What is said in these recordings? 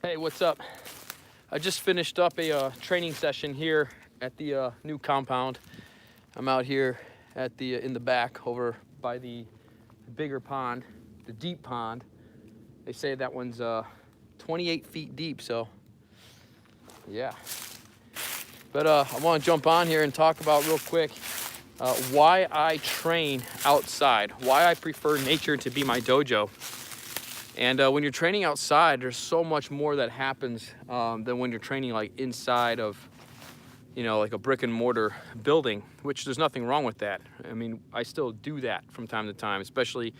Hey, what's up? I just finished up a training session here at the new compound. I'm out here at the in the back over by the bigger pond, the deep pond. They say that one's 28 feet deep, so yeah. But I want to jump on here and talk about real quick why I train outside, why I prefer nature to be my dojo. And when you're training outside, there's so much more that happens than when you're training like inside of, like a brick and mortar building, which there's nothing wrong with that. I mean, I still do that from time to time, especially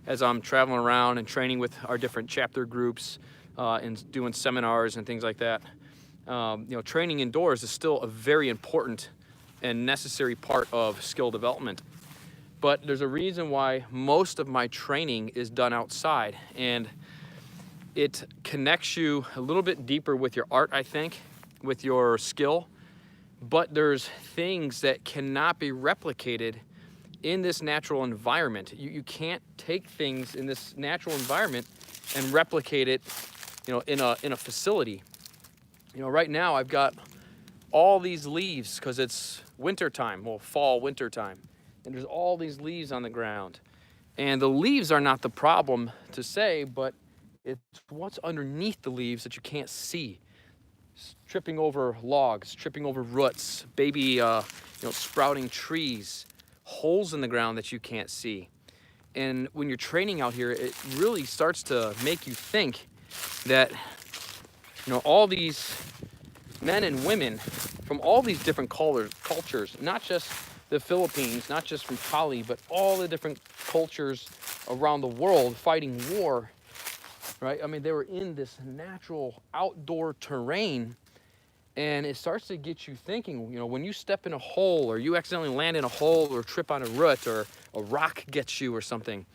as I'm traveling around and training with our different chapter groups and doing seminars and things like that. Training indoors is still a very important and necessary part of skill development. But there's a reason why most of my training is done outside, and it connects you a little bit deeper with your art, I think, with your skill. But there's things that cannot be replicated in this natural environment. You can't take things in this natural environment and replicate it, in a facility. Right now I've got all these leaves because it's winter time, well, fall, winter time. And there's all these leaves on the ground. And the leaves are not the problem to say, but it's what's underneath the leaves that you can't see. Tripping over logs, tripping over roots, baby, sprouting trees, holes in the ground that you can't see. And when you're training out here, it really starts to make you think that, all these men and women from all these different cultures, not just the Philippines, not just from Kali, but all the different cultures around the world fighting war, right? I mean, they were in this natural outdoor terrain, and it starts to get you thinking, when you step in a hole or you accidentally land in a hole or trip on a root or a rock gets you or something,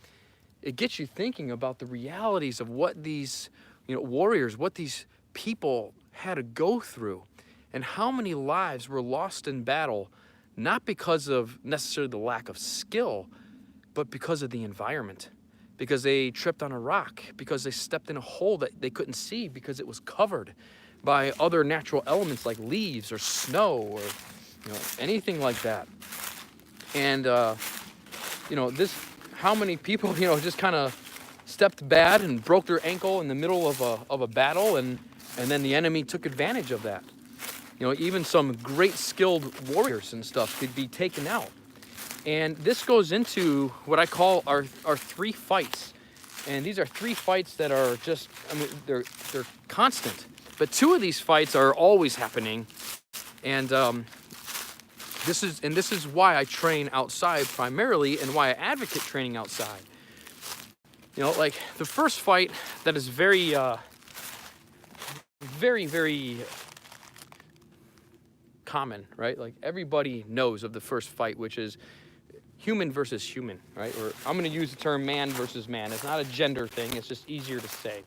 it gets you thinking about the realities of what these, warriors, what these people had to go through, and how many lives were lost in battle, not because of necessarily the lack of skill, but because of the environment, because they tripped on a rock, because they stepped in a hole that they couldn't see because it was covered by other natural elements like leaves or snow or anything like that. And how many people just kind of stepped bad and broke their ankle in the middle of a battle, and then the enemy took advantage of that. Even some great skilled warriors and stuff could be taken out. And this goes into what I call our three fights. And these are three fights that are just, they're constant. But two of these fights are always happening. And this is why I train outside primarily, and why I advocate training outside. Like the first fight that is very, very, very common, right? Like everybody knows of the first fight, which is human versus human, right? Or I'm going to use the term man versus man. It's not a gender thing. It's just easier to say.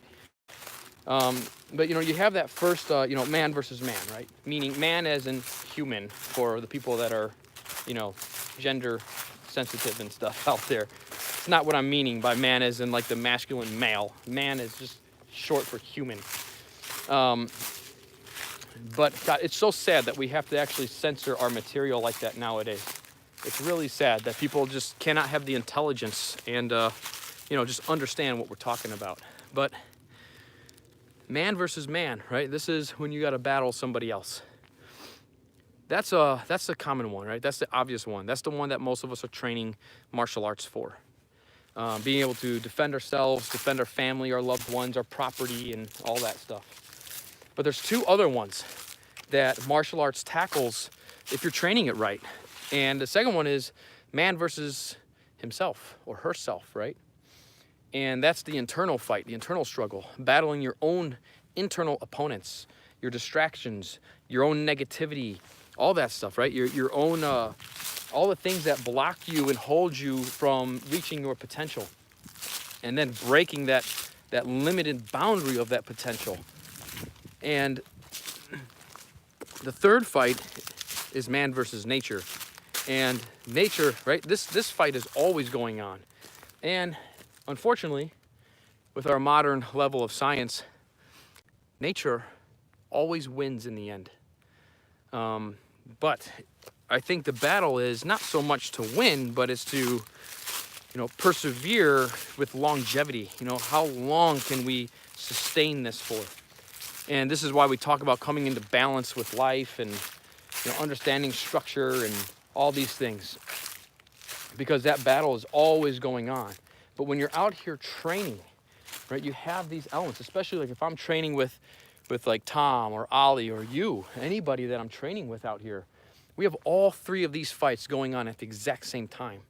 But you have that first, man versus man, right? Meaning man as in human for the people that are, gender sensitive and stuff out there. It's not what I'm meaning by man as in like the masculine male. Man is just short for human. But God, it's so sad that we have to actually censor our material like that nowadays. It's really sad that people just cannot have the intelligence and, just understand what we're talking about. But man versus man, right? This is when you got to battle somebody else. That's the common one, right? That's the obvious one. That's the one that most of us are training martial arts for. Being able to defend ourselves, defend our family, our loved ones, our property, and all that stuff. But there's two other ones that martial arts tackles if you're training it right. And the second one is man versus himself or herself, right? And that's the internal fight, the internal struggle, battling your own internal opponents, your distractions, your own negativity, all that stuff, right? Your own, all the things that block you and hold you from reaching your potential, and then breaking that limited boundary of that potential. And the third fight is man versus nature. And nature, right? This fight is always going on. And unfortunately, with our modern level of science, nature always wins in the end. But I think the battle is not so much to win, but it's to, persevere with longevity. How long can we sustain this for? And this is why we talk about coming into balance with life and, understanding structure and all these things, because that battle is always going on. But when you're out here training, right, you have these elements, especially like if I'm training with like Tom or Ollie or you, anybody that I'm training with out here, we have all three of these fights going on at the exact same time.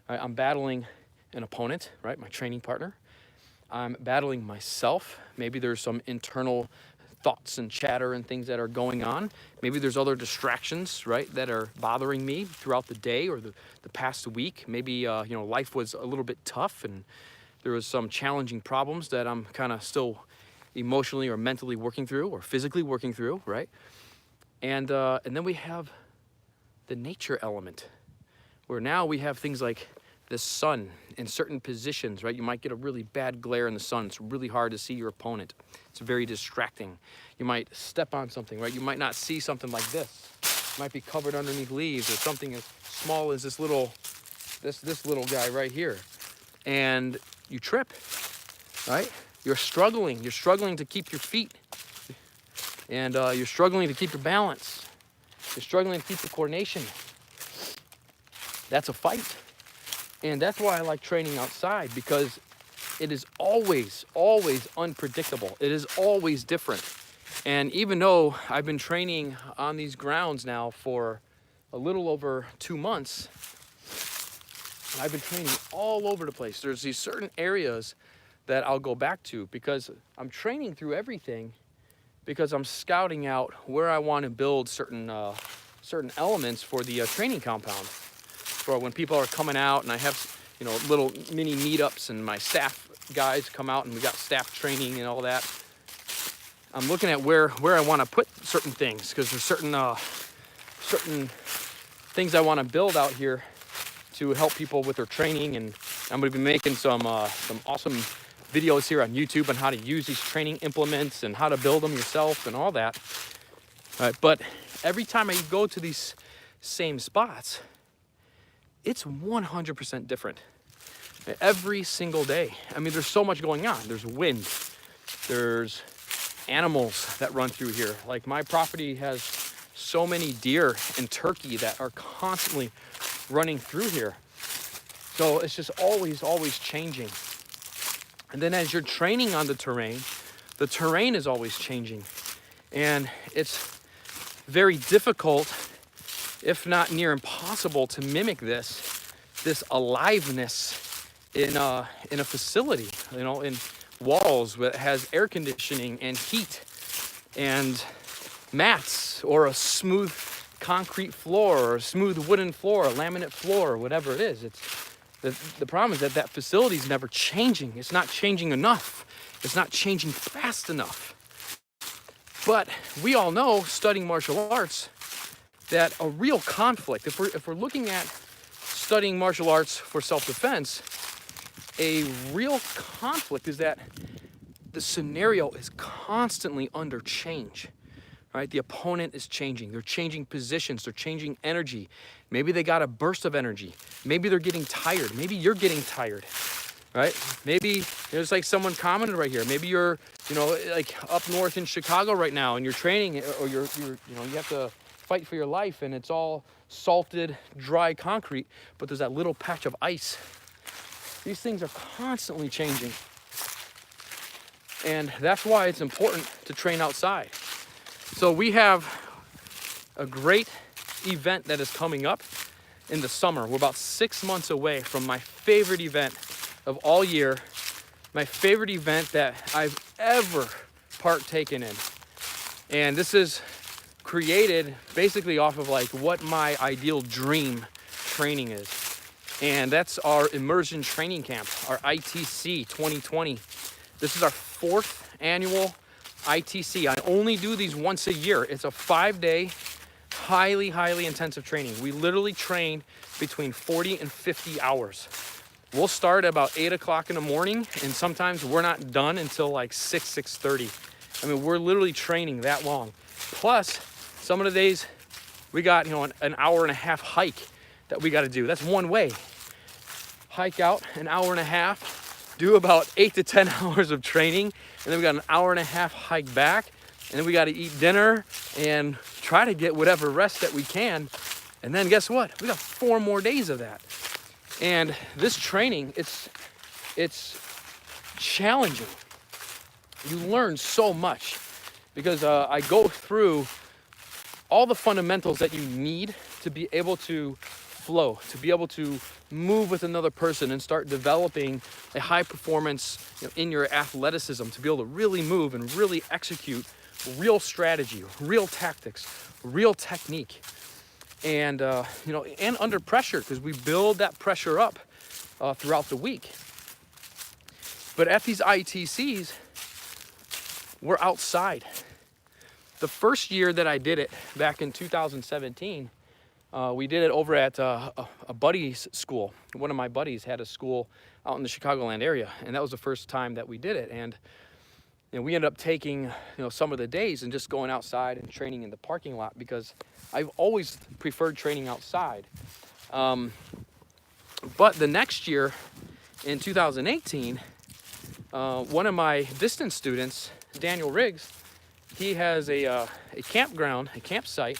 Right? I'm battling an opponent, right, my training partner. I'm battling myself. Maybe there's some internal thoughts and chatter and things that are going on. Maybe there's other distractions, right, that are bothering me throughout the day or the past week. Maybe, life was a little bit tough and there was some challenging problems that I'm kind of still emotionally or mentally working through or physically working through, right? And then we have the nature element, where now we have things like the sun in certain positions, right? You might get a really bad glare in the sun. It's really hard to see your opponent. It's very distracting. You might step on something, right? You might not see something like this. It might be covered underneath leaves or something as small as this little guy right here. And you trip, right? You're struggling to keep your feet. And you're struggling to keep your balance. You're struggling to keep your coordination. That's a fight. And that's why I like training outside, because it is always, always unpredictable. It is always different. And even though I've been training on these grounds now for a little over 2 months, I've been training all over the place. There's these certain areas that I'll go back to because I'm training through everything, because I'm scouting out where I want to build certain elements for the training compound. For when people are coming out, and I have, little mini meetups, and my staff guys come out, and we got staff training and all that. I'm looking at where I want to put certain things, because there's certain things I want to build out here to help people with their training, and I'm going to be making some awesome videos here on YouTube on how to use these training implements and how to build them yourself and all that. All right, but every time I go to these same spots, it's 100% different every single day. I mean, there's so much going on. There's wind, there's animals that run through here. Like my property has so many deer and turkey that are constantly running through here. So it's just always changing. And then as you're training on the terrain is always changing. And it's very difficult, if not near impossible, to mimic this aliveness in a facility, in walls that has air conditioning and heat and mats, or a smooth concrete floor, or a smooth wooden floor, a laminate floor, or whatever it is. The problem is that facility is never changing. It's not changing enough. It's not changing fast enough. But we all know, studying martial arts, that a real conflict, if we're looking at studying martial arts for self-defense, a real conflict is that the scenario is constantly under change, right? The opponent is changing. They're changing positions. They're changing energy. Maybe they got a burst of energy. Maybe they're getting tired. Maybe you're getting tired, right? Maybe there's like someone commented right here. Maybe you're, like up north in Chicago right now, and you're training, or you have to fight for your life, and it's all salted, dry concrete, but there's that little patch of ice. These things are constantly changing. And that's why it's important to train outside. So we have a great event that is coming up in the summer. We're about 6 months away from my favorite event of all year, my favorite event that I've ever partaken in. And this is created basically off of like what my ideal dream training is. And that's our Immersion training camp, our ITC 2020. This is our 4th annual ITC. I only do these once a year. It's a 5-day, highly intensive training. We literally train between 40 and 50 hours. We'll start at about 8 o'clock in the morning, and sometimes we're not done until like 6:30. I mean, we're literally training that long. Plus, some of the days we got, you know, an hour and a half hike that we got to do. That's one way. Hike out an hour and a half, do about 8 to 10 hours of training, and then we got an hour and a half hike back, and then we got to eat dinner and try to get whatever rest that we can. And then guess what? We got 4 more days of that. And this training, it's challenging. You learn so much because I go through all the fundamentals that you need to be able to flow, to be able to move with another person and start developing a high performance, you know, in your athleticism, to be able to really move and really execute real strategy, real tactics, real technique. And you know, and under pressure, because we build that pressure up throughout the week. But at these ITCs, we're outside. The first year that I did it, back in 2017, we did it over at a buddy's school. One of my buddies had a school out in the Chicagoland area, and that was the first time that we did it. And you know, we ended up taking, you know, some of the days and just going outside and training in the parking lot, because I've always preferred training outside. But the next year, in 2018, one of my distance students, Daniel Riggs, he has a campground, a campsite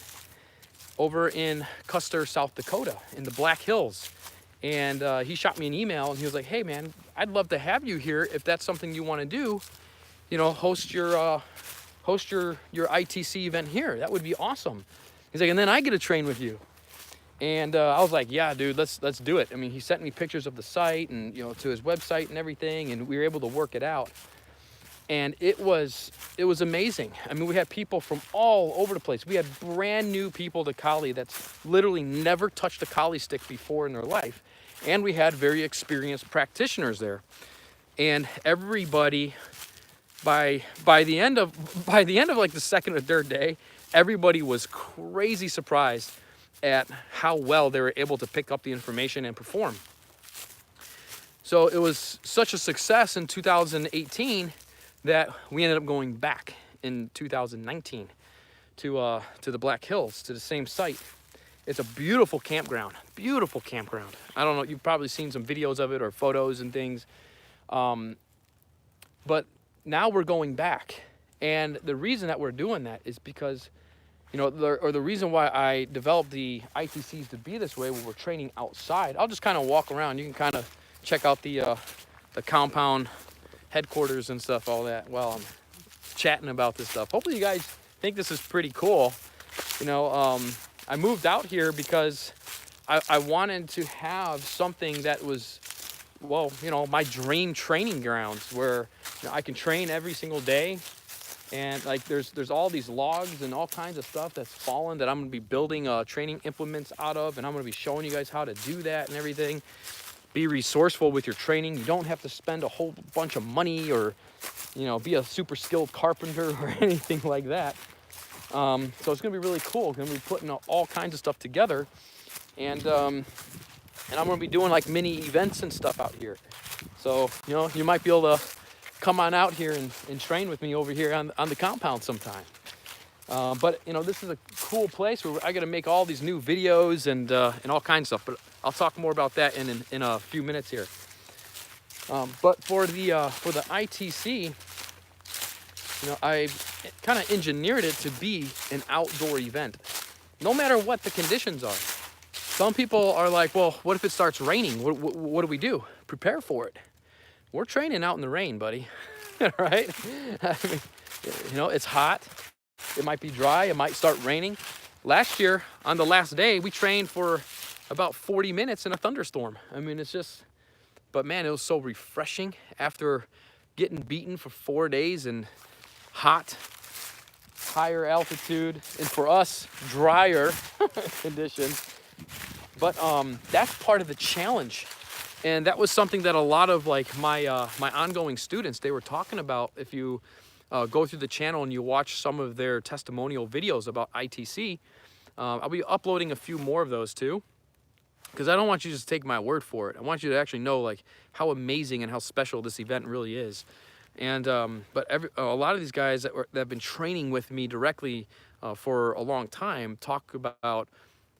over in Custer, South Dakota, in the Black Hills. And he shot me an email and he was like, "Hey man, I'd love to have you here if that's something you want to do. You know, host your ITC event here. That would be awesome." He's like, "And then I get to train with you." And I was like, "Yeah, dude, let's do it." I mean, he sent me pictures of the site and, you know, to his website and everything, and we were able to work it out. And it was amazing. I mean, we had people from all over the place. We had brand new people to Kali that's literally never touched a Kali stick before in their life. And we had very experienced practitioners there. And everybody, by the end of like the second or third day, everybody was crazy surprised at how well they were able to pick up the information and perform. So it was such a success in 2018 that we ended up going back in 2019 to the Black Hills, to the same site. It's a beautiful campground, beautiful campground. I don't know, you've probably seen some videos of it or photos and things. But now we're going back. And the reason that we're doing that is because, you know, the reason why I developed the ITCs to be this way, where we're training outside. I'll just kind of walk around. You can kind of check out the compound headquarters and stuff, all that, while I'm chatting about this stuff. Hopefully you guys think this is pretty cool. You know, I moved out here because I wanted to have something that was, well, you know, my dream training grounds, where, you know, I can train every single day. And like there's all these logs and all kinds of stuff that's fallen that I'm gonna be building training implements out of, and I'm gonna be showing you guys how to do that and everything. Be resourceful with your training. You don't have to spend a whole bunch of money or, you know, be a super skilled carpenter or anything like that. So it's gonna be really cool. I'm gonna be putting all kinds of stuff together, and I'm gonna be doing like mini events and stuff out here. So, you know, you might be able to come on out here and train with me over here on the compound sometime. But, you know, this is a cool place where I got to make all these new videos and all kinds of stuff. But I'll talk more about that in a few minutes here. But for the ITC, you know, I kind of engineered it to be an outdoor event, no matter what the conditions are. Some people are like, "Well, what if it starts raining? What do we do? Prepare for it." We're training out in the rain, buddy. Right? I mean, you know, it's hot. It might be dry. It might start raining. Last year, on the last day, we trained for about 40 minutes in a thunderstorm. I mean, it's just, but man, it was so refreshing after getting beaten for 4 days in hot, higher altitude, and for us, drier conditions. But that's part of the challenge. And that was something that a lot of like my ongoing students, they were talking about. If you go through the channel and you watch some of their testimonial videos about ITC, I'll be uploading a few more of those too, because I don't want you to just take my word for it. I want you to actually know like how amazing and how special this event really is. And but a lot of these guys that have been training with me directly for a long time talk about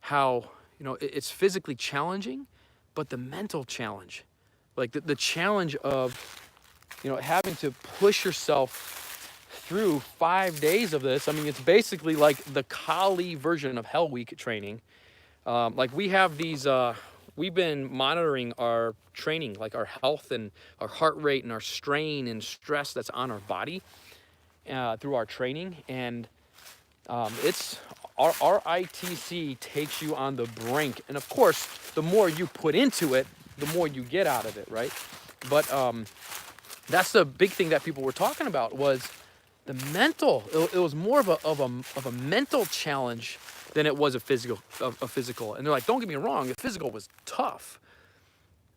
how, you know, it's physically challenging, but the mental challenge, like the challenge of, you know, having to push yourself through 5 days of this. I mean, it's basically like the Kali version of Hell Week training. Like we have these, we've been monitoring our training, like our health and our heart rate and our strain and stress that's on our body through our training. And it's our ITC takes you on the brink. And of course, the more you put into it, the more you get out of it, right? But that's the big thing that people were talking about was the mental. It was more of a mental challenge than it was a physical. And they're like, don't get me wrong, the physical was tough,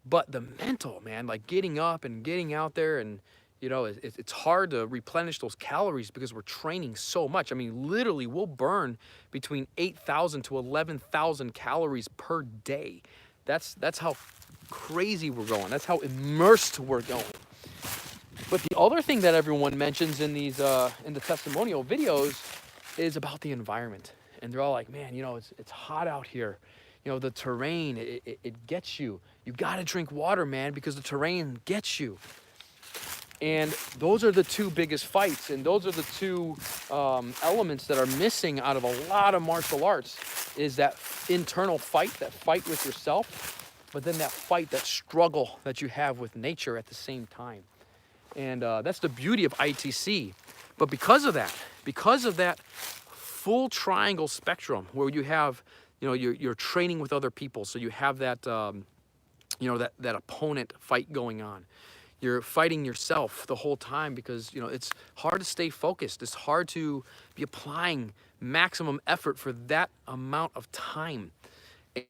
but the mental, man, like getting up and getting out there, and you know, it's hard to replenish those calories because we're training so much. I mean, literally, we'll burn between 8,000 to 11,000 calories per day. That's how crazy we're going. That's how immersed we're going. But the other thing that everyone mentions in these in the testimonial videos is about the environment. And they're all like, man, you know, it's hot out here. You know, the terrain, it gets you. You got to drink water, man, because the terrain gets you. And those are the two biggest fights. And those are the two elements that are missing out of a lot of martial arts, is that internal fight, that fight with yourself, but then that fight, that struggle that you have with nature at the same time. And that's the beauty of ITC. But because of that full triangle spectrum where you have, you know, you're training with other people, so you have that, you know, that opponent fight going on. You're fighting yourself the whole time because, you know, it's hard to stay focused. It's hard to be applying maximum effort for that amount of time.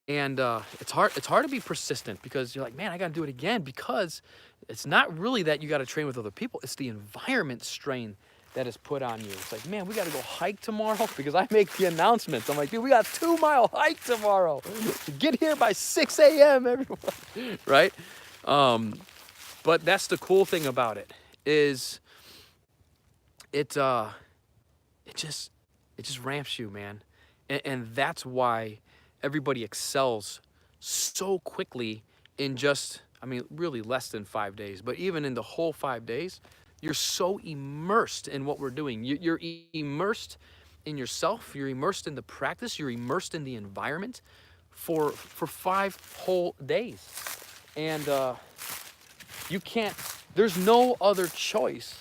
And it's hard to be persistent because you're like, man, I got to do it again, because it's not really that you got to train with other people. It's the environment strain that is put on you. It's like, man, we got to go hike tomorrow, because I make the announcements. I'm like, dude, we got a 2-mile hike tomorrow. Get here by 6 a.m. everyone, right? But that's the cool thing about it, is it just ramps you, man. And that's why everybody excels so quickly in just, I mean, really less than 5 days. But even in the whole 5 days, you're so immersed in what we're doing. You're immersed in yourself. You're immersed in the practice. You're immersed in the environment for 5 whole days. And you can't, there's no other choice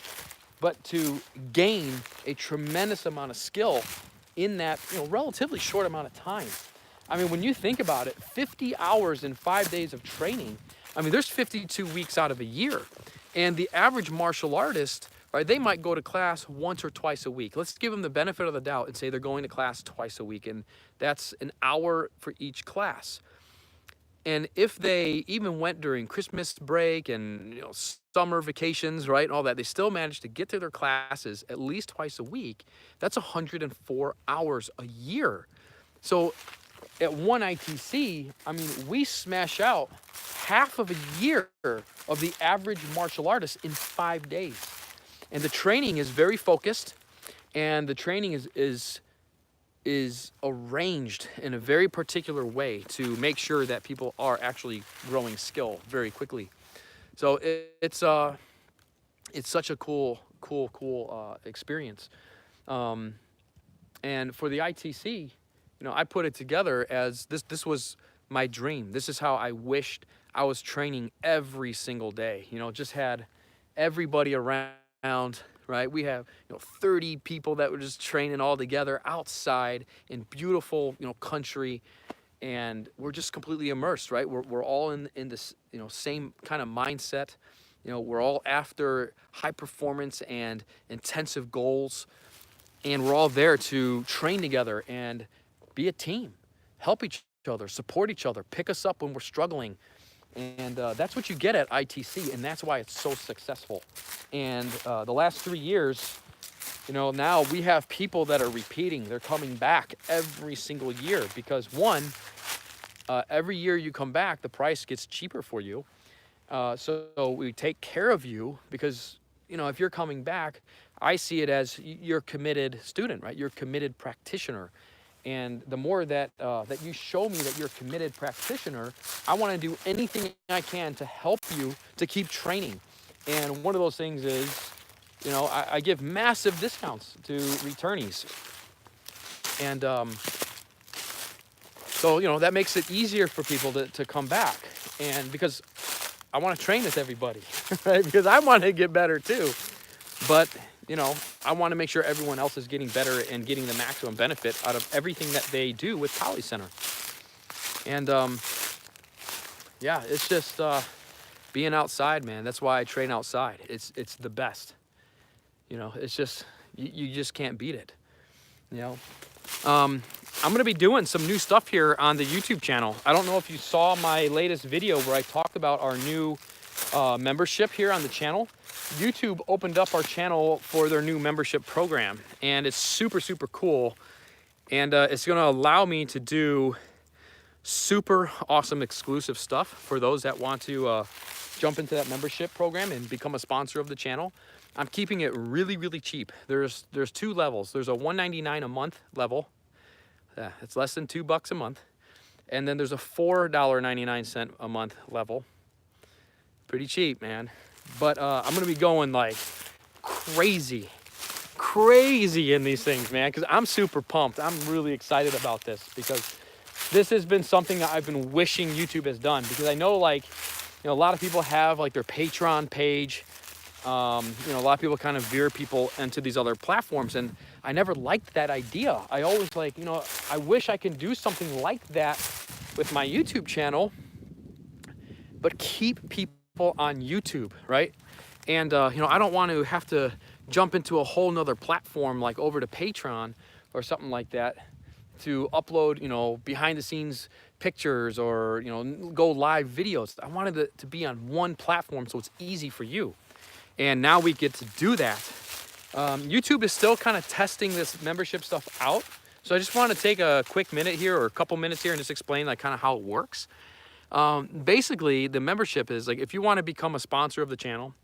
but to gain a tremendous amount of skill in that, you know, relatively short amount of time. I mean, when you think about it, 50 hours in 5 days of training, I mean, there's 52 weeks out of a year. And the average martial artist, right, they might go to class once or twice a week. Let's give them the benefit of the doubt and say they're going to class twice a week, and that's an hour for each class. And if they even went during Christmas break and, you know, summer vacations, right, and all that, they still managed to get to their classes at least twice a week. That's 104 hours a year. So at one ITC, I mean, we smash out half of a year of the average martial artist in 5 days. And the training is very focused, and the training is arranged in a very particular way to make sure that people are actually growing skill very quickly. So it's such a cool experience. And for the ITC, you know, I put it together as this was my dream. This is how I wished I was training every single day. You know, just had everybody around, right? We have, you know, 30 people that were just training all together outside in beautiful, you know, country, and we're just completely immersed, right? We're all in this, you know, same kind of mindset. You know, we're all after high performance and intensive goals, and we're all there to train together and be a team, help each other, support each other, pick us up when we're struggling. And that's what you get at ITC, and that's why it's so successful. And the last 3 years, you know, now we have people that are repeating. They're coming back every single year because, one, every year you come back, the price gets cheaper for you. So we take care of you because you know, if you're coming back, I see it as you're a committed student, right? You're a committed practitioner. And the more that that you show me that you're a committed practitioner, I want to do anything I can to help you to keep training. And one of those things is, you know, I give massive discounts to returnees. And so, you know, that makes it easier for people to come back. And because I want to train with everybody, right? Because I want to get better too. But, you know, I want to make sure everyone else is getting better and getting the maximum benefit out of everything that they do with Poly Center. And, yeah, it's just being outside, man. That's why I train outside. It's the best. You know, it's just, you just can't beat it, you know. I'm going to be doing some new stuff here on the YouTube channel. I don't know if you saw my latest video where I talked about our new membership here on the channel. YouTube opened up our channel for their new membership program, and it's super, super cool. And it's going to allow me to do super awesome exclusive stuff for those that want to jump into that membership program and become a sponsor of the channel. I'm keeping it really, really cheap. There's two levels. There's a $1.99 a month level. It's less than $2 a month. And then there's a $4.99 a month level. Pretty cheap, man. But I'm going to be going like crazy in these things, man, because I'm super pumped. I'm really excited about this because this has been something that I've been wishing YouTube has done, because I know, like, you know, a lot of people have like their Patreon page. You know, a lot of people kind of veer people into these other platforms, and I never liked that idea. I always like, you know, I wish I can do something like that with my YouTube channel, but keep people on YouTube, right? And, you know, I don't want to have to jump into a whole nother platform like over to Patreon or something like that to upload, you know, behind the scenes pictures or, you know, go live videos. I wanted it to be on one platform so it's easy for you. And now we get to do that. YouTube is still kind of testing this membership stuff out. So I just want to take a quick minute here, or a couple minutes here, and just explain like kind of how it works. Basically, the membership is like, if you want to become a sponsor of the channel,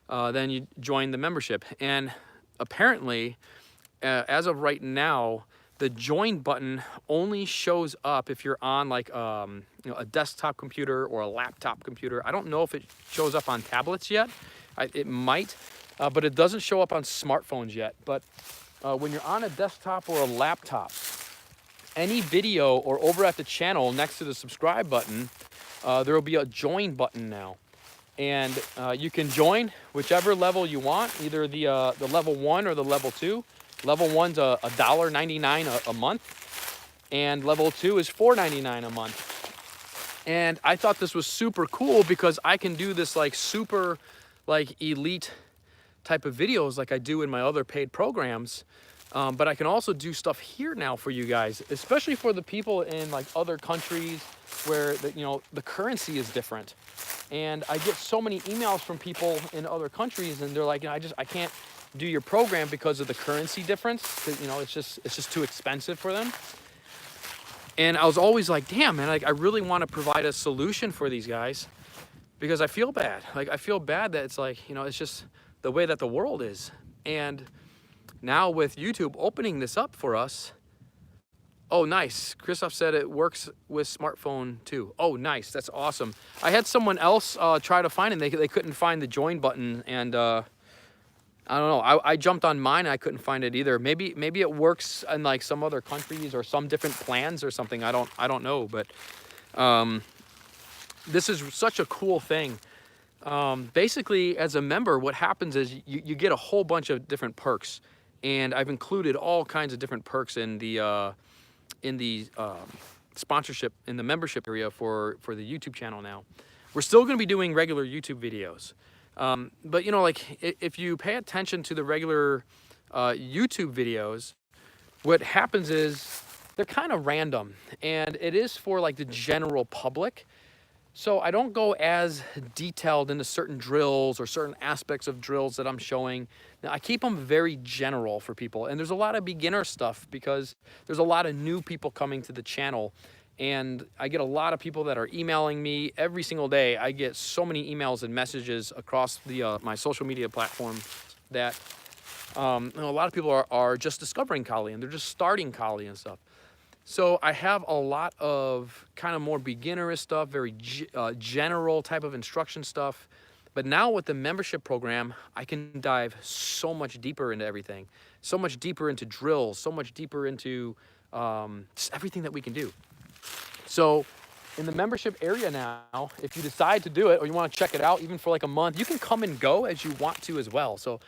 then you join the membership. And apparently, as of right now, the join button only shows up if you're on like you know, a desktop computer or a laptop computer. I don't know if it shows up on tablets yet. It might, but it doesn't show up on smartphones yet. But when you're on a desktop or a laptop, any video or over at the channel next to the subscribe button, there will be a join button now. And you can join whichever level you want, either the level 1 or the level 2. Level 1's $1.99 a month, and level 2 is $4.99 a month. And I thought this was super cool because I can do this like super like elite type of videos like I do in my other paid programs. But I can also do stuff here now for you guys, especially for the people in like other countries where you know, the currency is different. And I get so many emails from people in other countries, and they're like, you know, I can't do your program because of the currency difference. You know, it's just too expensive for them. And I was always like, damn, man, like I really want to provide a solution for these guys, because I feel bad. Like I feel bad that it's like, you know, it's just the way that the world is. And now with YouTube opening this up for us, oh, nice. Christoph said it works with smartphone too. Oh, nice. That's awesome. I had someone else try to find it. They couldn't find the join button, and I don't know. I jumped on mine and I couldn't find it either. Maybe it works in like some other countries or some different plans or something. I don't know. But this is such a cool thing. Basically, as a member, what happens is you get a whole bunch of different perks, and I've included all kinds of different perks in the sponsorship, in the membership area for the YouTube channel now. We're still going to be doing regular YouTube videos. But, you know, like if you pay attention to the regular YouTube videos, what happens is they're kind of random, and it is for like the general public. So I don't go as detailed into certain drills or certain aspects of drills that I'm showing. Now, I keep them very general for people. And there's a lot of beginner stuff because there's a lot of new people coming to the channel. And I get a lot of people that are emailing me every single day. I get so many emails and messages across the my social media platforms that you know, a lot of people are just discovering Kali, and they're just starting Kali and stuff. So I have a lot of kind of more beginnerist stuff, very general type of instruction stuff. But now with the membership program, I can dive so much deeper into everything, so much deeper into drills, so much deeper into just everything that we can do. So in the membership area now, if you decide to do it or you want to check it out even for like a month, you can come and go as you want to as well. So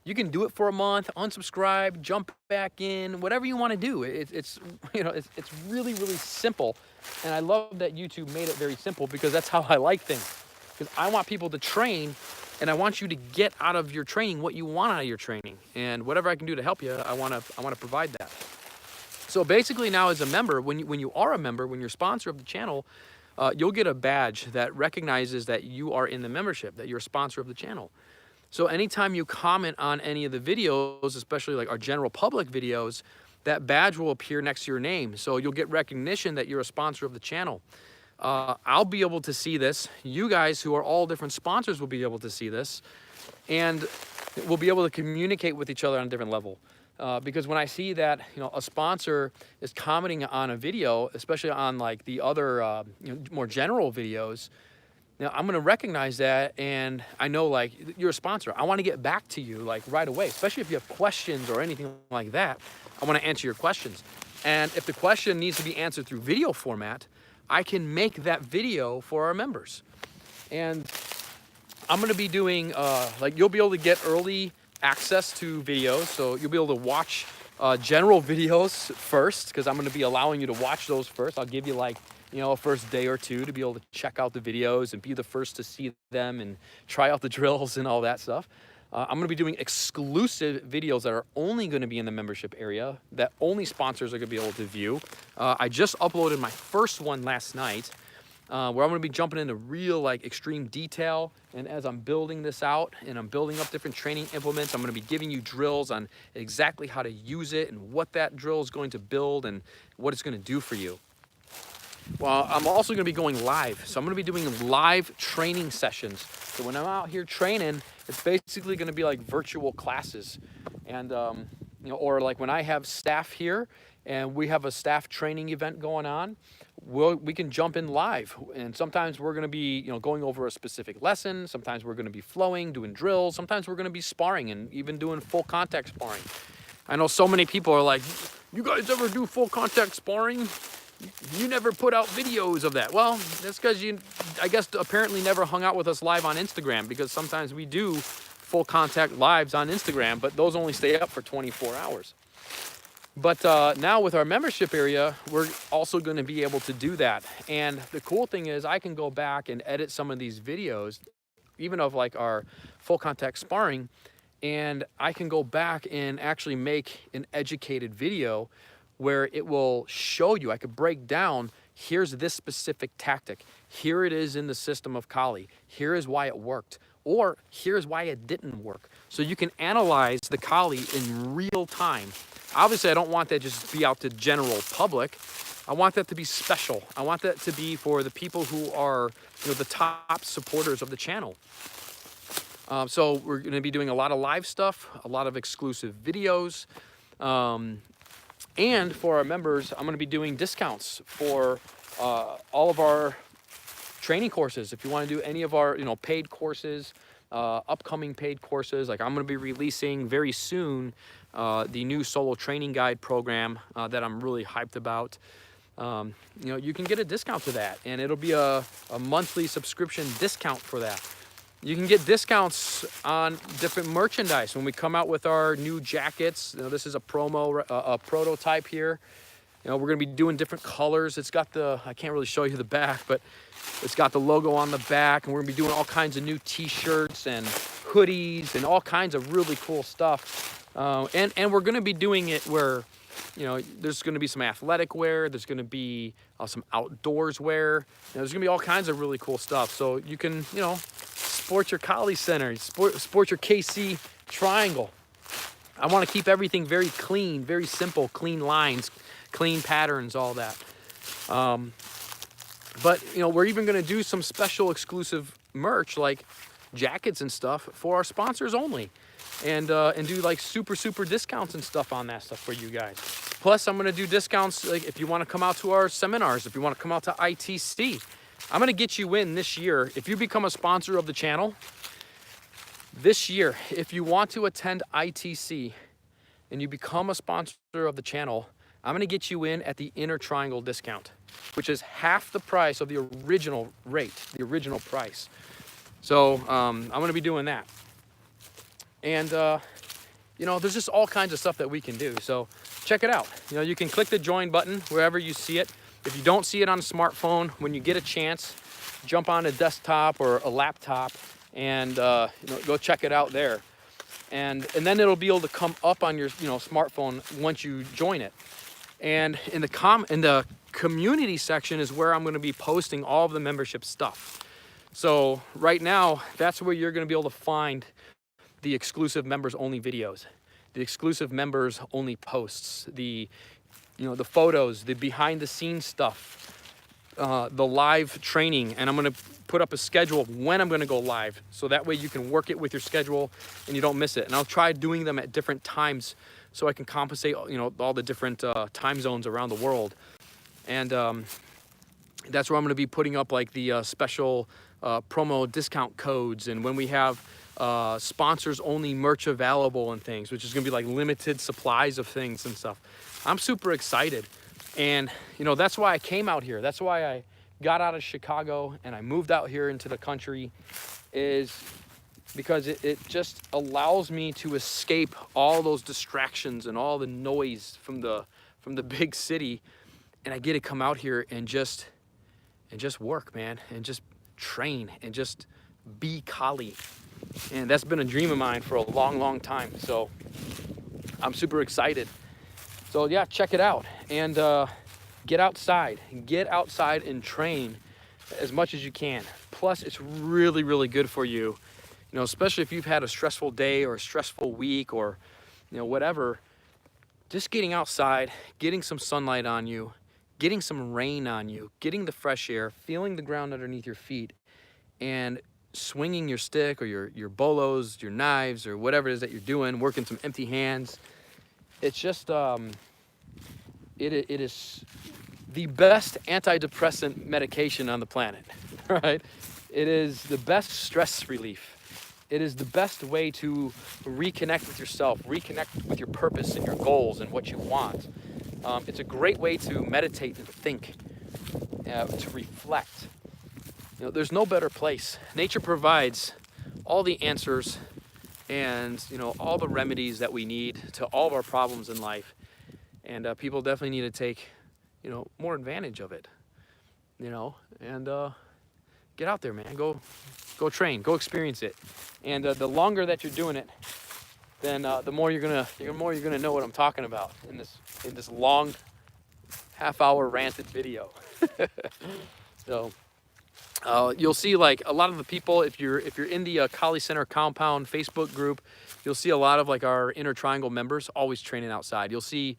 you can do it for a month, unsubscribe, jump back in, whatever you want to do. It's you know, it's really, really simple. And I love that YouTube made it very simple, because that's how I like things. Because I want people to train, and I want you to get out of your training what you want out of your training. And whatever I can do to help you, I want to provide that. So basically now as a member, when you are a member, when you're a sponsor of the channel, you'll get a badge that recognizes that you are in the membership, that you're a sponsor of the channel. So anytime you comment on any of the videos, especially like our general public videos, that badge will appear next to your name. So you'll get recognition that you're a sponsor of the channel. I'll be able to see this. You guys who are all different sponsors will be able to see this. And we'll be able to communicate with each other on a different level. Because when I see that, you know, a sponsor is commenting on a video, especially on like the other you know, more general videos, now I'm gonna recognize that, and I know like you're a sponsor. I want to get back to you like right away, especially if you have questions or anything like that. I want to answer your questions. And if the question needs to be answered through video format, I can make that video for our members. And I'm gonna be doing like, you'll be able to get early access to videos, so you'll be able to watch general videos first, because I'm going to be allowing you to watch those first. I'll give you like, you know, a first day or two to be able to check out the videos and be the first to see them and try out the drills and all that stuff. I'm going to be doing exclusive videos that are only going to be in the membership area, that only sponsors are going to be able to view. I just uploaded my first one last night, where I'm going to be jumping into real like extreme detail. And as I'm building this out and I'm building up different training implements, I'm going to be giving you drills on exactly how to use it and what that drill is going to build and what it's going to do for you. Well, I'm also going to be going live. So I'm going to be doing live training sessions. So when I'm out here training, it's basically going to be like virtual classes. And, you know, or like when I have staff here and we have a staff training event going on, we can jump in live. And sometimes we're going to be, you know, going over a specific lesson. Sometimes we're going to be flowing, doing drills. Sometimes we're going to be sparring and even doing full contact sparring. I know so many people are like, you guys ever do full contact sparring? You never put out videos of that. Well, that's because you, I guess, apparently never hung out with us live on Instagram, because sometimes we do full contact lives on Instagram, but those only stay up for 24 hours. But now with our membership area, we're also going to be able to do that. And the cool thing is I can go back and edit some of these videos, even of like our full contact sparring, and I can go back and actually make an educated video where it will show you, I could break down, here's this specific tactic. Here it is in the system of Kali. Here is why it worked. Or here's why it didn't work. So you can analyze the Kali in real time. Obviously, I don't want that just be out to general public. I want that to be special. I want that to be for the people who are, you know, the top supporters of the channel. So we're going to be doing a lot of live stuff, a lot of exclusive videos. And for our members, I'm going to be doing discounts for all of our training courses. If you want to do any of our, you know, paid courses, upcoming paid courses, like I'm going to be releasing very soon the new solo training guide program that I'm really hyped about. You know, you can get a discount to that, and it'll be a monthly subscription discount for that. You can get discounts on different merchandise when we come out with our new jackets. You know, this is a prototype here. You know, we're going to be doing different colors. It's got the, I can't really show you the back, but it's got the logo on the back, and we're going to be doing all kinds of new t-shirts and hoodies and all kinds of really cool stuff. And we're going to be doing it where, you know, there's going to be some athletic wear. There's going to be some outdoors wear. You know, there's going to be all kinds of really cool stuff. So you can, you know, sport your Kali Center, sport your KC triangle. I want to keep everything very clean, very simple, clean lines, clean patterns, all that. But you know, we're even going to do some special exclusive merch like jackets and stuff for our sponsors only, and do like super discounts and stuff on that stuff for you guys. Plus, I'm going to do discounts like if you want to come out to our seminars, if you want to come out to ITC. I'm going to get you in this year. If you become a sponsor of the channel this year, if you want to attend ITC and you become a sponsor of the channel, I'm going to get you in at the Inner Triangle discount, which is half the price of the original rate, the original price. So I'm going to be doing that. And, you know, there's just all kinds of stuff that we can do. So check it out. You know, you can click the join button wherever you see it. If you don't see it on a smartphone, when you get a chance, jump on a desktop or a laptop and you know, go check it out there. And then it'll be able to come up on your, you know, smartphone once you join it. And in the community section is where I'm going to be posting all of the membership stuff. So right now, that's where you're going to be able to find the exclusive members only videos, the exclusive members only posts, the, you know, the photos, the behind the scenes stuff, the live training. And I'm going to put up a schedule of when I'm going to go live, so that way you can work it with your schedule and you don't miss it. And I'll try doing them at different times so I can compensate, you know, all the different time zones around the world. And that's where I'm going to be putting up like the special promo discount codes, and when we have sponsors only merch available and things, which is going to be like limited supplies of things and stuff. I'm super excited. And, you know, that's why I came out here. That's why I got out of Chicago and I moved out here into the country, is because it just allows me to escape all those distractions and all the noise from the big city. And I get to come out here and just work, man, and just train and just be Kali. And that's been a dream of mine for a long time. So I'm super excited. So yeah, check it out and get outside and train as much as you can. Plus, it's really good for you, you know, especially if you've had a stressful day or a stressful week or, you know, whatever. Just getting outside, getting some sunlight on you, getting some rain on you, getting the fresh air, feeling the ground underneath your feet, and swinging your stick or your bolos, your knives, or whatever it is that you're doing, working some empty hands. It's just, it is the best antidepressant medication on the planet, right? It is the best stress relief. It is the best way to reconnect with yourself, reconnect with your purpose and your goals and what you want. It's a great way to meditate and think, to reflect. You know, there's no better place. Nature provides all the answers and, you know, all the remedies that we need to all of our problems in life. And people definitely need to take, you know, more advantage of it, you know, and get out there, man. Go train, go experience it. And the longer that you're doing it, then the more you're gonna know what I'm talking about in this long half-hour ranted video. So you'll see like a lot of the people, if you're in the Kali Center Compound Facebook group, you'll see a lot of like our Inner Triangle members always training outside. You'll see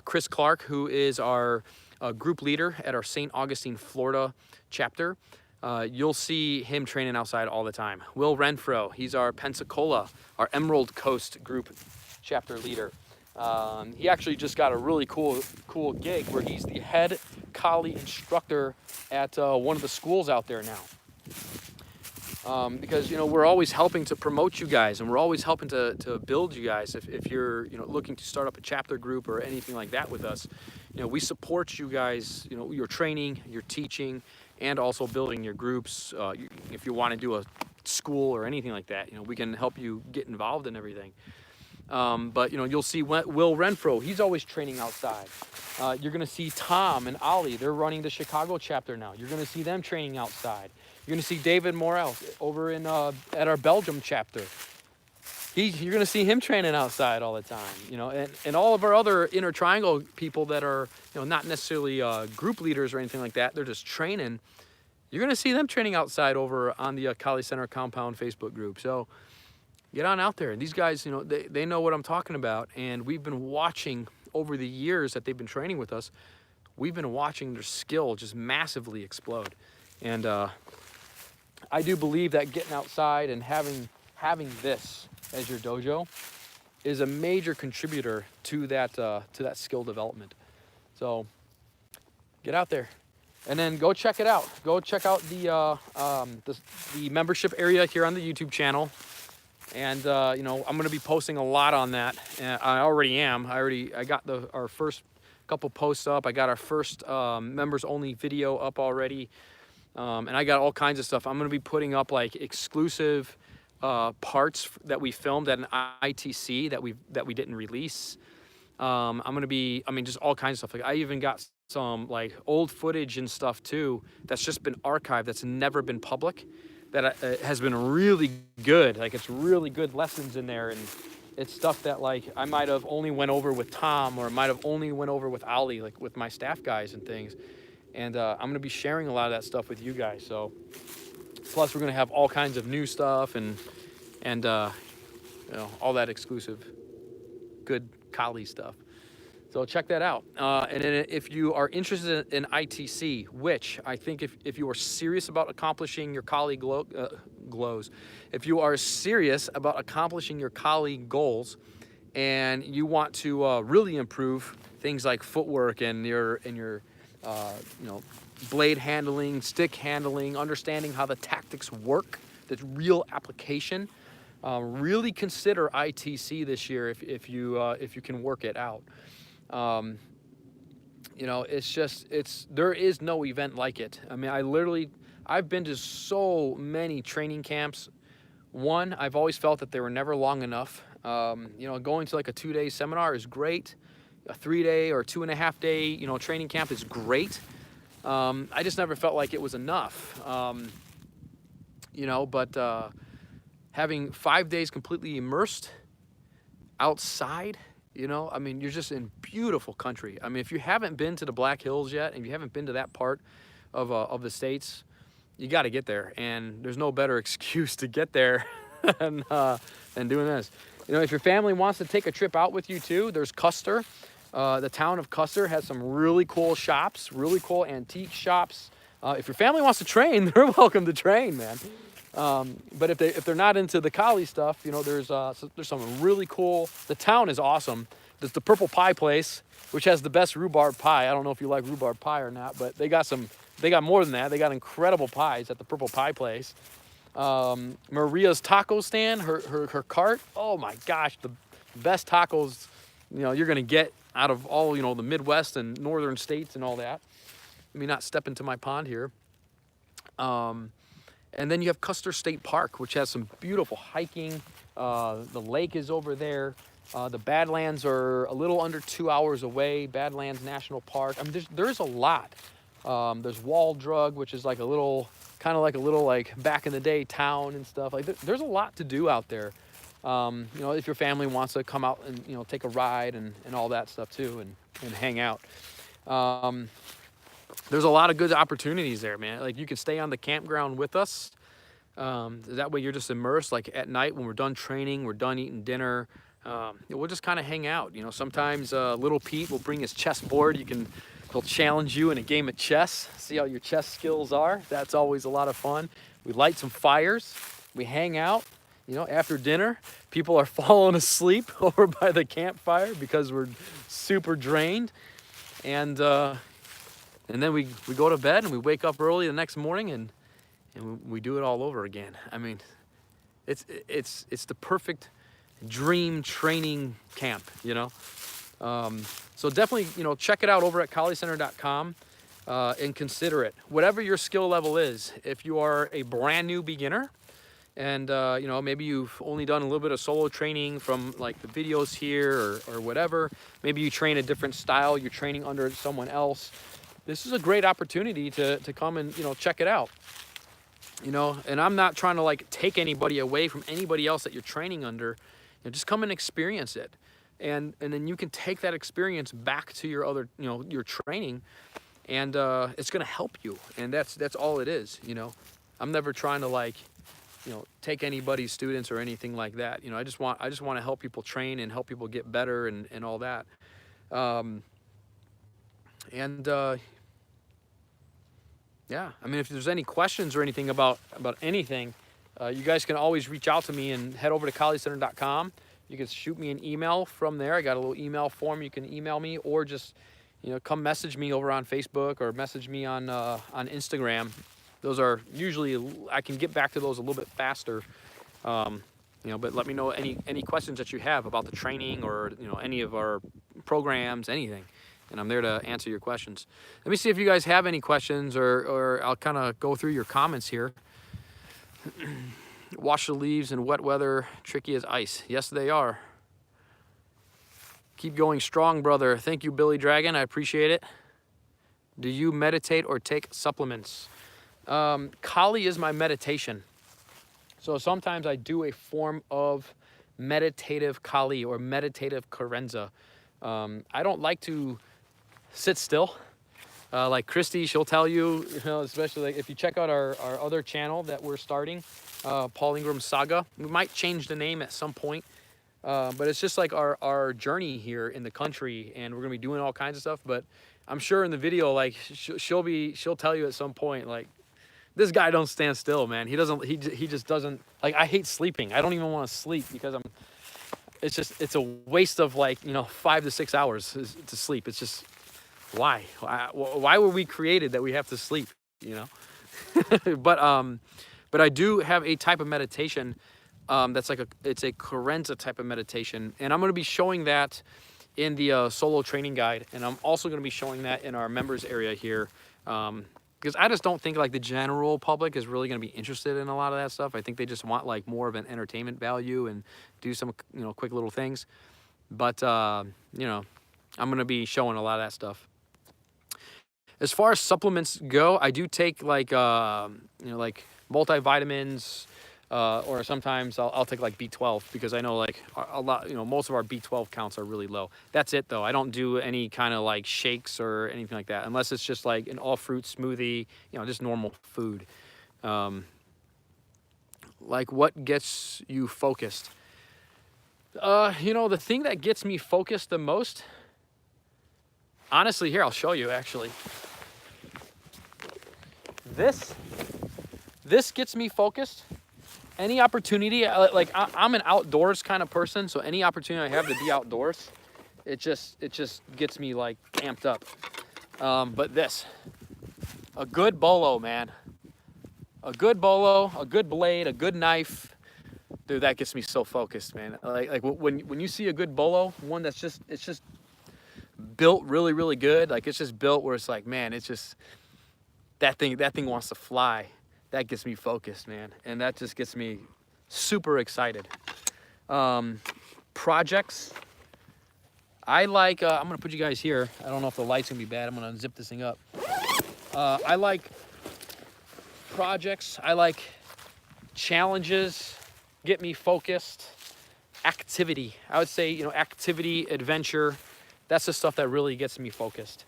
Chris Clark, who is our group leader at our St. Augustine, Florida chapter. You'll see him training outside all the time. Will Renfro, he's our Pensacola, our Emerald Coast group chapter leader. He actually just got a really cool gig where he's the head Kali instructor at one of the schools out there now. Because, you know, we're always helping to promote you guys, and we're always helping to build you guys. If you're, you know, looking to start up a chapter group or anything like that with us, you know, we support you guys, you know, your training, your teaching, and also building your groups. If you want to do a school or anything like that, you know, we can help you get involved in everything. But, you know, you'll see Will Renfro, he's always training outside. You're going to see Tom and Ollie, they're running the Chicago chapter now. You're going to see them training outside. You're going to see David Morel over in at our Belgium chapter. You're going to see him training outside all the time, you know, and all of our other Inner Triangle people that are, you know, not necessarily group leaders or anything like that. They're just training. You're going to see them training outside over on the Kali Center Compound Facebook group. So get on out there. And these guys, you know, they know what I'm talking about. And we've been watching over the years that they've been training with us, we've been watching their skill just massively explode. And I do believe that getting outside and having this as your dojo is a major contributor to that skill development. So get out there, and then go check it out. Go check out the membership area here on the YouTube channel. And you know, I'm gonna be posting a lot on that. And I already am. I got our first couple posts up. I got our first members only video up already. And I got all kinds of stuff. I'm gonna be putting up like exclusive parts that we filmed at an ITC that we didn't release. I'm gonna be, I mean, just all kinds of stuff. Like I even got some like old footage and stuff too that's just been archived, that's never been public, that has been really good. Like it's really good lessons in there, and it's stuff that like I might have only went over with Tom, or might have only went over with Ali, like with my staff guys and things. And I'm gonna be sharing a lot of that stuff with you guys. So plus we're gonna have all kinds of new stuff and you know, all that exclusive good Kali stuff. So check that out. And then if you are interested in ITC, which I think if you are serious about accomplishing your Kali glows, if you are serious about accomplishing your Kali goals, and you want to really improve things like footwork and your you know, blade handling, stick handling, understanding how the tactics work, the real application, really consider ITC this year if you can work it out. You know, there is no event like it. I mean, I've been to so many training camps. One, I've always felt that they were never long enough. You know, going to like a 2-day seminar is great. A 3-day or 2.5-day, you know, training camp is great. I just never felt like it was enough. You know, but having 5 days completely immersed outside, you know, I mean, you're just in beautiful country. I mean, if you haven't been to the Black Hills yet, and you haven't been to that part of the States, you got to get there. And there's no better excuse to get there than doing this. You know, if your family wants to take a trip out with you too, there's Custer. The town of Custer has some really cool shops, really cool antique shops. If your family wants to train, they're welcome to train, man. But if they're not into the Kali stuff, you know, there's some really cool. The town is awesome. There's the Purple Pie place, which has the best rhubarb pie. I don't know if you like rhubarb pie or not, but they got more than that. They got incredible pies at the Purple Pie place. Maria's taco stand, her cart. Oh my gosh, the best tacos, you know, you're gonna get out of all, you know, the Midwest and northern states and all that. Let me not step into my pond here. And then you have Custer State Park, which has some beautiful hiking. The lake is over there. The Badlands are a little under 2 hours away. Badlands National Park. I mean, there's a lot. There's Waldrug, which is like a little, kind of like a little like back in the day town and stuff. Like there's a lot to do out there. You know, if your family wants to come out and, you know, take a ride and all that stuff too, and hang out. There's a lot of good opportunities there, man. Like you can stay on the campground with us. That way you're just immersed. Like at night when we're done training, we're done eating dinner, we'll just kind of hang out. You know, sometimes little Pete will bring his chess board. He'll challenge you in a game of chess, see how your chess skills are. That's always a lot of fun. We light some fires, we hang out. You know, after dinner, people are falling asleep over by the campfire because we're super drained. And then we go to bed and we wake up early the next morning and we do it all over again. I mean, it's the perfect dream training camp, you know. So definitely, you know, check it out over at KaliCenter.com and consider it. Whatever your skill level is, if you are a brand new beginner and, you know, maybe you've only done a little bit of solo training from like the videos here or whatever, maybe you train a different style, you're training under someone else, this is a great opportunity to come and, you know, check it out. You know, and I'm not trying to like take anybody away from anybody else that you're training under. You know, just come and experience it. And then you can take that experience back to your other, you know, your training, and it's going to help you. And that's all it is, you know. I'm never trying to like, you know, take anybody's students or anything like that. You know, I just want to help people train and help people get better and all that. And yeah, I mean, if there's any questions or anything about anything, you guys can always reach out to me and head over to colliecenter.com. You can shoot me an email from there. I got a little email form. You can email me, or just, you know, come message me over on Facebook, or message me on Instagram. Those are usually, I can get back to those a little bit faster. You know, but let me know any questions that you have about the training, or, you know, any of our programs, anything, and I'm there to answer your questions. Let me see if you guys have any questions, or I'll kind of go through your comments here. Wash the leaves in wet weather, tricky as ice. Yes, they are. Keep going strong, brother. Thank you, Billy Dragon. I appreciate it. Do you meditate or take supplements? Kali is my meditation. So sometimes I do a form of meditative Kali or meditative Karenza. I don't like to sit still. Like Christy, she'll tell you, you know, especially like if you check out our other channel that we're starting, Paul Ingram Saga. We might change the name at some point, but it's just like our journey here in the country, and we're gonna be doing all kinds of stuff. But I'm sure in the video, like she'll tell you at some point, like, this guy don't stand still, man. He just doesn't, like, I hate sleeping. I don't even want to sleep because it's a waste of, like, you know, 5 to 6 hours to sleep. It's just, why were we created that we have to sleep, you know? But I do have a type of meditation that's like it's a Karenza type of meditation, and I'm going to be showing that in the solo training guide, and I'm also going to be showing that in our members area here, because I just don't think like the general public is really going to be interested in a lot of that stuff. I think they just want like more of an entertainment value and do some, you know, quick little things. But you know, I'm going to be showing a lot of that stuff. As far as supplements go, I do take like you know, like multivitamins, or sometimes I'll take like B12, because I know like a lot, you know, most of our B12 counts are really low. That's it though. I don't do any kind of like shakes or anything like that, unless it's just like an all fruit smoothie, you know, just normal food. Like, what gets you focused? You know, the thing that gets me focused the most, honestly, here, I'll show you actually. This gets me focused. Any opportunity, like I'm an outdoors kind of person, so any opportunity I have to be outdoors, it just gets me like amped up. But this, a good bolo, man, a good bolo, a good blade, a good knife, dude, that gets me so focused, man. Like when you see a good bolo, one that's just, it's just built really, really good. Like, it's just built where it's like, man, it's just, that thing wants to fly. That gets me focused, man. And that just gets me super excited. Projects. I like, I'm gonna put you guys here. I don't know if the light's gonna be bad. I'm gonna unzip this thing up. I like projects. I like challenges, get me focused. Activity. I would say, you know, activity, adventure. That's the stuff that really gets me focused.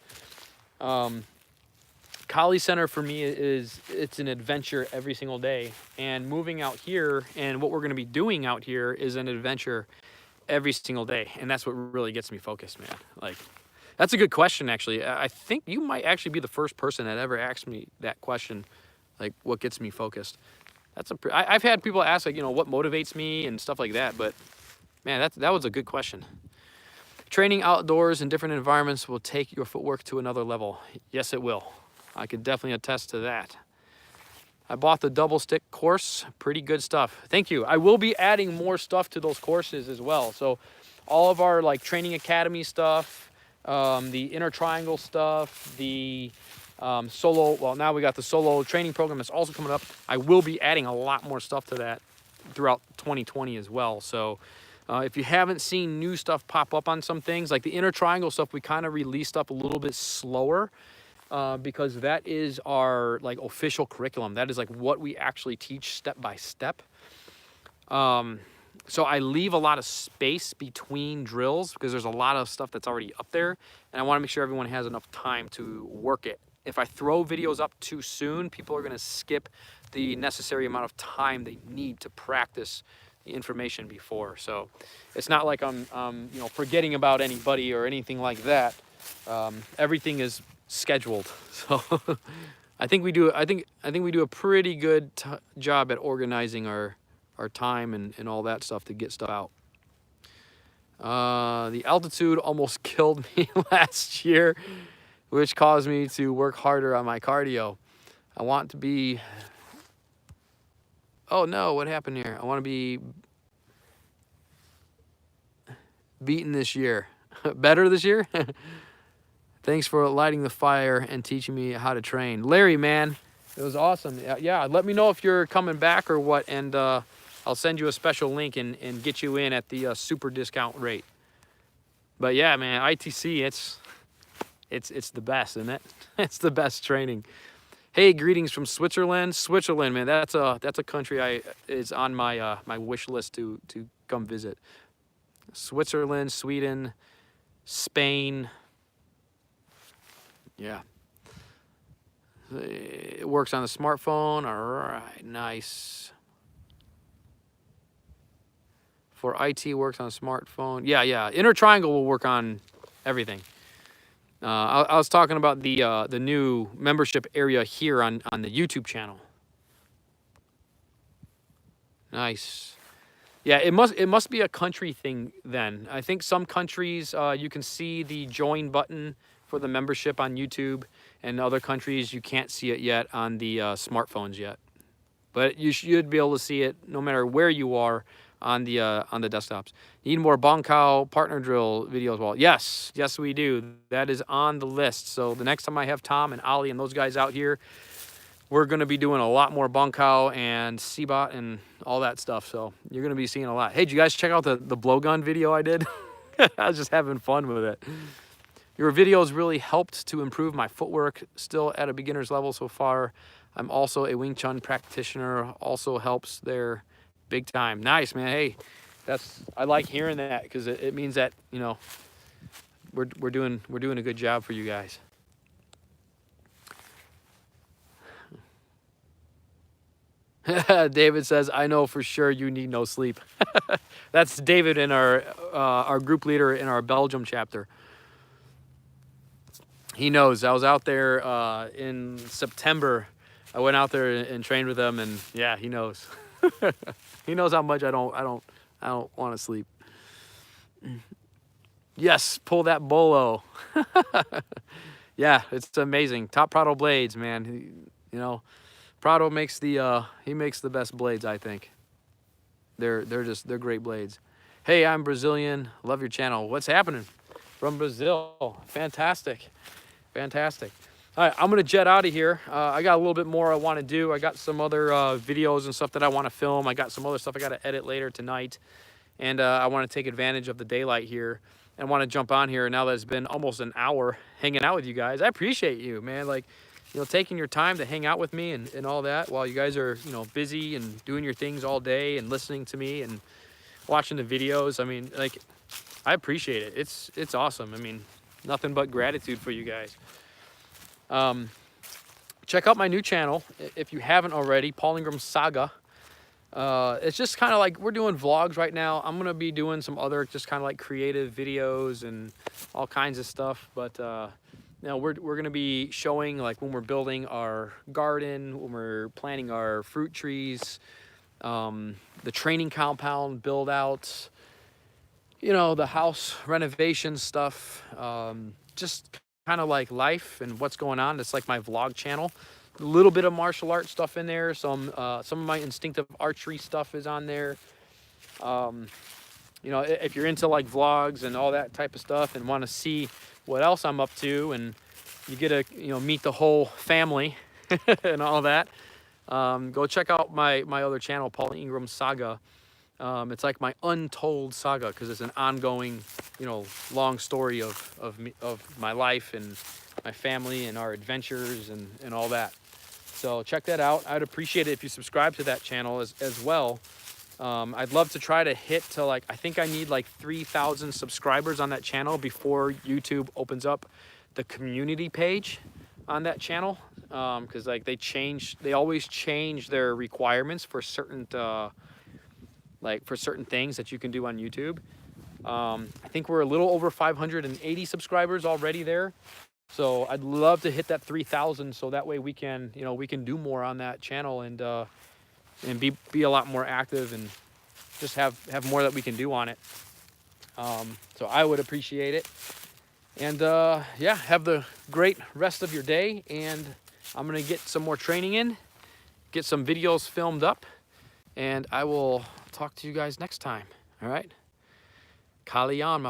Collie Center for me it's an adventure every single day, and moving out here and what we're going to be doing out here is an adventure every single day, and that's what really gets me focused, man. Like, that's a good question, actually. I think you might actually be the first person that ever asked me that question, like, what gets me focused. I've had people ask, like, you know, what motivates me and stuff like that, but man, that was a good question. Training outdoors in different environments will take your footwork to another level. Yes, it will. I could definitely attest to that. I bought the double stick course. Pretty good stuff. Thank you. I will be adding more stuff to those courses as well. So all of our like training academy stuff, the inner triangle stuff, the solo, well, now we got the solo training program that's also coming up. I will be adding a lot more stuff to that throughout 2020 as well. So if you haven't seen new stuff pop up on some things, like the inner triangle stuff, we kind of released up a little bit slower. Because that is our like official curriculum. That is like what we actually teach step by step. So I leave a lot of space between drills because there's a lot of stuff that's already up there, and I want to make sure everyone has enough time to work it. If I throw videos up too soon, people are going to skip the necessary amount of time they need to practice the information before. So it's not like I'm you know, forgetting about anybody or anything like that. Everything is scheduled, so I think we do a pretty good job at organizing our time and all that stuff to get stuff out. The altitude almost killed me last year, which caused me to work harder on my cardio. I want to be, oh no, what happened here? I want to be beaten this year. Better this year? Thanks for lighting the fire and teaching me how to train. Larry, man, it was awesome. Yeah, let me know if you're coming back or what, and I'll send you a special link and get you in at the super discount rate. But yeah, man, ITC, it's the best, isn't it? It's the best training. Hey, greetings from Switzerland. Switzerland, man, that's a country is on my my wish list to come visit. Switzerland, Sweden, Spain. Yeah. It works on the smartphone. All right, nice. For IT, works on smartphone. Yeah. Inner Triangle will work on everything. I was talking about the new membership area here on the YouTube channel. Nice. Yeah, it must be a country thing then. I think some countries you can see the join button for the membership on YouTube, and other countries you can't see it yet on the smartphones yet. But you should be able to see it no matter where you are on the desktops. Need more Bonkao partner drill videos? Well, yes, we do. That is on the list. So the next time I have Tom and Ollie and those guys out here, we're going to be doing a lot more Bonkao and Seabot and all that stuff. So you're going to be seeing a lot. Hey, did you guys check out the blowgun video I did? I was just having fun with it. Your videos really helped to improve my footwork, still at a beginner's level so far. I'm also a Wing Chun practitioner, also helps there big time. Nice, man. Hey, I like hearing that because it means that, you know, we're doing a good job for you guys. David says, I know for sure you need no sleep. That's David, in our group leader in our Belgium chapter. He knows. I was out there in September. I went out there and trained with him, and yeah, he knows. He knows how much I don't want to sleep. Yes, pull that bolo. Yeah, it's amazing. Top Prado blades, man. You know, Prado makes he makes the best blades, I think. They're great blades. Hey, I'm Brazilian. Love your channel. What's happening from Brazil? Fantastic. Fantastic. All right, I'm going to jet out of here. I got a little bit more I want to do. I got some other videos and stuff that I want to film. I got some other stuff I got to edit later tonight. And I want to take advantage of the daylight here. And want to jump on here now that it's been almost an hour hanging out with you guys. I appreciate you, man. Like, you know, taking your time to hang out with me and all that while you guys are, you know, busy and doing your things all day and listening to me and watching the videos. I mean, like, I appreciate it. It's awesome. I mean, nothing but gratitude for you guys. Check out my new channel if you haven't already, Paul Ingram Saga. It's just kind of like we're doing vlogs right now. I'm gonna be doing some other just kind of like creative videos and all kinds of stuff. But you know, we're gonna be showing like when we're building our garden, when we're planting our fruit trees, the training compound build outs, you know, the house renovation stuff, just kind of like life and what's going on. It's like my vlog channel. A little bit of martial arts stuff in there. Some of my instinctive archery stuff is on there. You know, if you're into like vlogs and all that type of stuff and want to see what else I'm up to, and you get to, you know, meet the whole family and all that, go check out my other channel, Paul Ingram Saga. It's like my untold saga because it's an ongoing, you know, long story of my life and my family and our adventures and all that. So check that out. I'd appreciate it if you subscribe to that channel as well. I'd love to try to hit to like, I think I need like 3,000 subscribers on that channel before YouTube opens up the community page on that channel. Because like they always change their requirements for certain, like for certain things that you can do on YouTube. I think we're a little over 580 subscribers already there. So I'd love to hit that 3,000 so that way we can, you know, we can do more on that channel and be a lot more active and just have more that we can do on it. So I would appreciate it. And yeah, have the great rest of your day. And I'm gonna get some more training in, get some videos filmed up, and I will talk to you guys next time. All right? Kali on, my